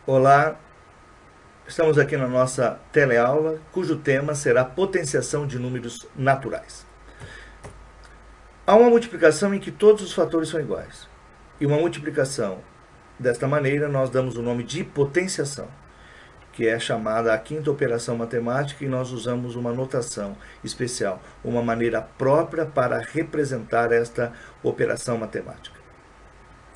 Olá, estamos aqui na nossa teleaula, cujo tema será potenciação de números naturais. Há uma multiplicação em que todos os fatores são iguais. E uma multiplicação desta maneira nós damos o nome de potenciação, que é chamada a quinta operação matemática, e nós usamos uma notação especial, uma maneira própria para representar esta operação matemática.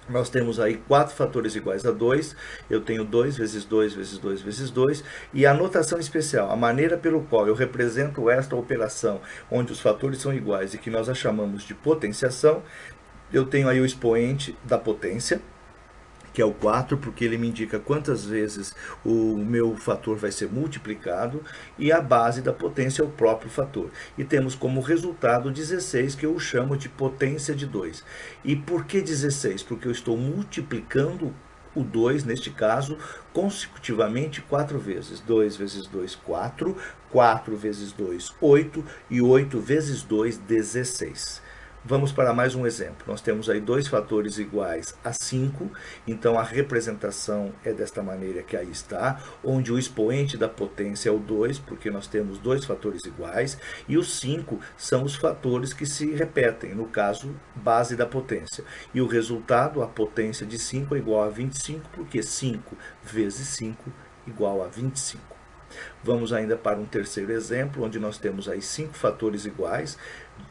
Nós temos aí 4 fatores iguais a 2, eu tenho 2 vezes 2 vezes 2 vezes 2, e a notação especial, a maneira pelo qual eu represento esta operação, onde os fatores são iguais e que nós a chamamos de potenciação, eu tenho aí o expoente da potência, que é o 4, porque ele me indica quantas vezes o meu fator vai ser multiplicado, e a base da potência é o próprio fator. E temos como resultado 16, que eu chamo de potência de 2. E por que 16? Porque eu estou multiplicando o 2, neste caso, consecutivamente 4 vezes. 2 vezes 2, 4. 4 vezes 2, 8. E 8 vezes 2, 16. Vamos para mais um exemplo. Nós temos aí 2 fatores iguais a 5, então a representação é desta maneira que aí está, onde o expoente da potência é o 2, porque nós temos 2 fatores iguais, e os 5 são os fatores que se repetem, no caso, base da potência. E o resultado, a potência de 5 é igual a 25, porque 5 vezes 5 igual a 25. Vamos ainda para um terceiro exemplo, onde nós temos aí 5 fatores iguais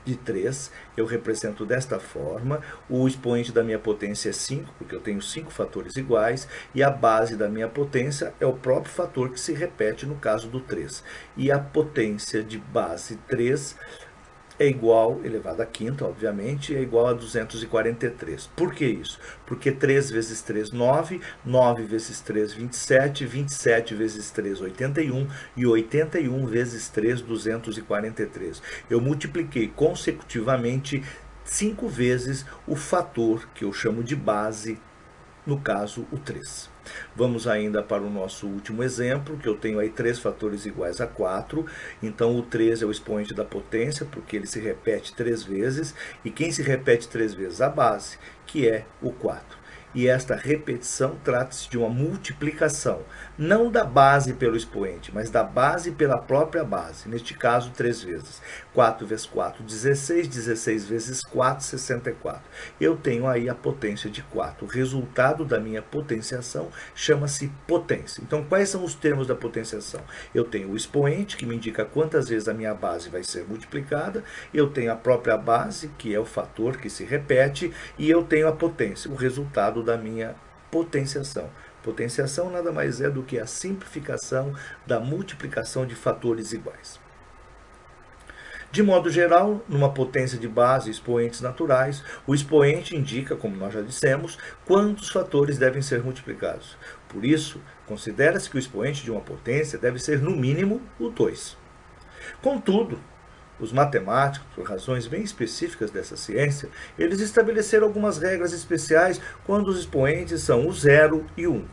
de 3. Eu represento desta forma. O expoente da minha potência é 5, porque eu tenho 5 fatores iguais, e a base da minha potência é o próprio fator que se repete no caso do 3. E a potência de base 3 é igual, elevado à quinta, obviamente, é igual a 243. Por que isso? Porque 3 vezes 3, 9, 9 vezes 3, 27, 27 vezes 3, 81, e 81 vezes 3, 243. Eu multipliquei consecutivamente 5 vezes o fator que eu chamo de base, no caso, o 3. Vamos ainda para o nosso último exemplo, que eu tenho aí 3 fatores iguais a 4. Então, o 3 é o expoente da potência, porque ele se repete 3 vezes. E quem se repete 3 vezes? A base, que é o 4. E esta repetição trata-se de uma multiplicação, não da base pelo expoente, mas da base pela própria base, neste caso 3 vezes. 4 vezes 4, 16, 16 vezes 4, 64. Eu tenho aí a potência de 4. O resultado da minha potenciação chama-se potência. Então, quais são os termos da potenciação? Eu tenho o expoente, que me indica quantas vezes a minha base vai ser multiplicada, eu tenho a própria base, que é o fator que se repete, e eu tenho a potência, o resultado da minha potenciação. Potenciação nada mais é do que a simplificação da multiplicação de fatores iguais. De modo geral, numa potência de base e expoentes naturais, o expoente indica, como nós já dissemos, quantos fatores devem ser multiplicados. Por isso, considera-se que o expoente de uma potência deve ser, no mínimo, o 2. Contudo, os matemáticos, por razões bem específicas dessa ciência, eles estabeleceram algumas regras especiais quando os expoentes são o 0 e o 1.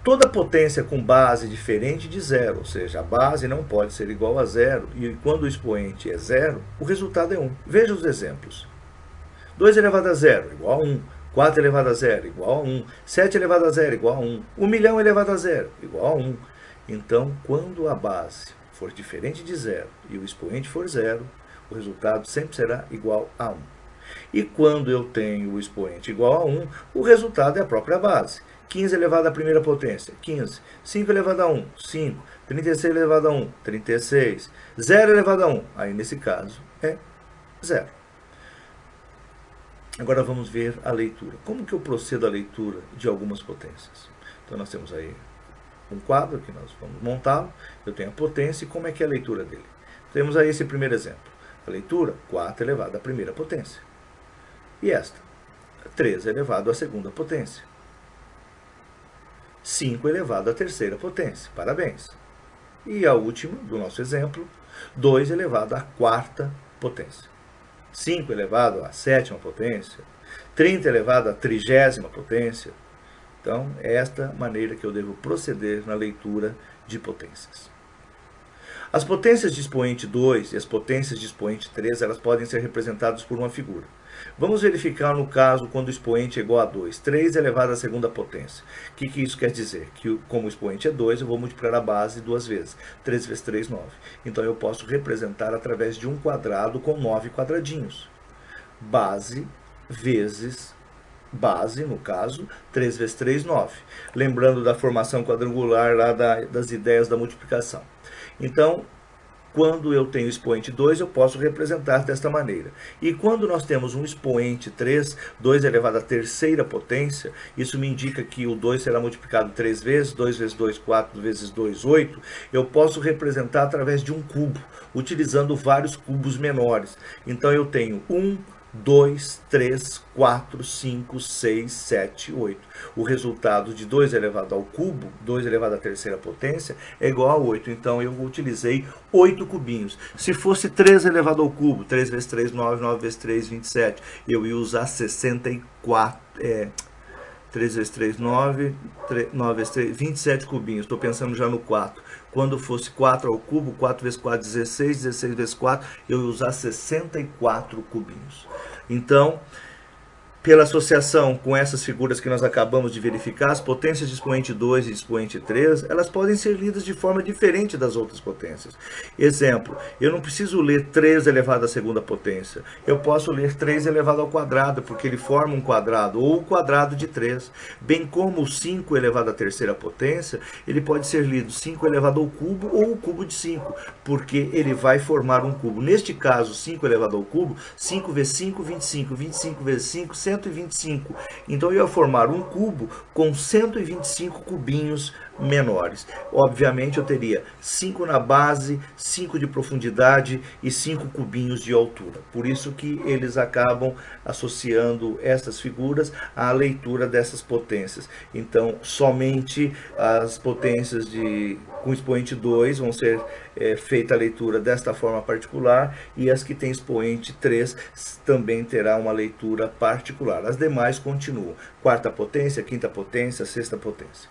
Toda potência com base diferente de zero, ou seja, a base não pode ser igual a zero, e quando o expoente é zero, o resultado é 1. Veja os exemplos. 2 elevado a zero igual a 1. 4 elevado a zero igual a 1. 7 elevado a zero igual a 1. 1 milhão elevado a zero igual a 1. Então, quando a base for diferente de zero e o expoente for zero, o resultado sempre será igual a 1. E quando eu tenho o expoente igual a 1, o resultado é a própria base. 15 elevado à primeira potência, 15. 5 elevado a 1, 5. 36 elevado a 1, 36. 0 elevado a 1, aí nesse caso é 0. Agora vamos ver a leitura. Como que eu procedo a leitura de algumas potências? Então nós temos aí um quadro que nós vamos montá-lo. Eu tenho a potência e como é que é a leitura dele. Temos aí esse primeiro exemplo. A leitura, 4 elevado à primeira potência. E esta, 3 elevado à segunda potência. 5 elevado à terceira potência. Parabéns. E a última, do nosso exemplo, 2 elevado à quarta potência. 5 elevado à sétima potência. 30 elevado à trigésima potência. Então, é esta maneira que eu devo proceder na leitura de potências. As potências de expoente 2 e as potências de expoente 3, elas podem ser representadas por uma figura. Vamos verificar no caso quando o expoente é igual a 2, 3 elevado à segunda potência. O que isso quer dizer? Que como o expoente é 2, eu vou multiplicar a base duas vezes. 3 vezes 3, 9. Então eu posso representar através de um quadrado com 9 quadradinhos. Base vezes base, no caso, 3 vezes 3, 9. Lembrando da formação quadrangular lá das ideias da multiplicação. Então, quando eu tenho expoente 2, eu posso representar desta maneira. E quando nós temos um expoente 3, 2 elevado à terceira potência, isso me indica que o 2 será multiplicado 3 vezes, 2 vezes 2, 4 vezes 2, 8. Eu posso representar através de um cubo, utilizando vários cubos menores. Então eu tenho 1, 2, 3, 4, 5, 6, 7, 8. O resultado de 2 elevado ao cubo, 2 elevado à terceira potência, é igual a 8. Então eu utilizei 8 cubinhos. Se fosse 3 elevado ao cubo, 3 vezes 3, 9, 9 vezes 3, 27, eu ia usar 64... 3 vezes 3, 9, 9 vezes 3, 27 cubinhos. Estou pensando já no 4. Quando fosse 4 ao cubo, 4 vezes 4, 16, 16 vezes 4, eu ia usar 64 cubinhos. Então, pela associação com essas figuras que nós acabamos de verificar, as potências de expoente 2 e expoente 3, elas podem ser lidas de forma diferente das outras potências. Exemplo, eu não preciso ler 3 elevado à segunda potência. Eu posso ler 3 elevado ao quadrado, porque ele forma um quadrado, ou o quadrado de 3. Bem como o 5 elevado à terceira potência, ele pode ser lido 5 elevado ao cubo ou o cubo de 5, porque ele vai formar um cubo. Neste caso, 5 elevado ao cubo, 5 vezes 5, 25, 25 vezes 5, 125. Então eu ia formar um cubo com 125 cubinhos menores. Obviamente eu teria 5 na base, 5 de profundidade e 5 cubinhos de altura. Por isso que eles acabam associando essas figuras à leitura dessas potências. Então somente as potências com expoente 2 vão ser feita a leitura desta forma particular, e as que têm expoente 3 também terá uma leitura particular. As demais continuam. Quarta potência, quinta potência, sexta potência.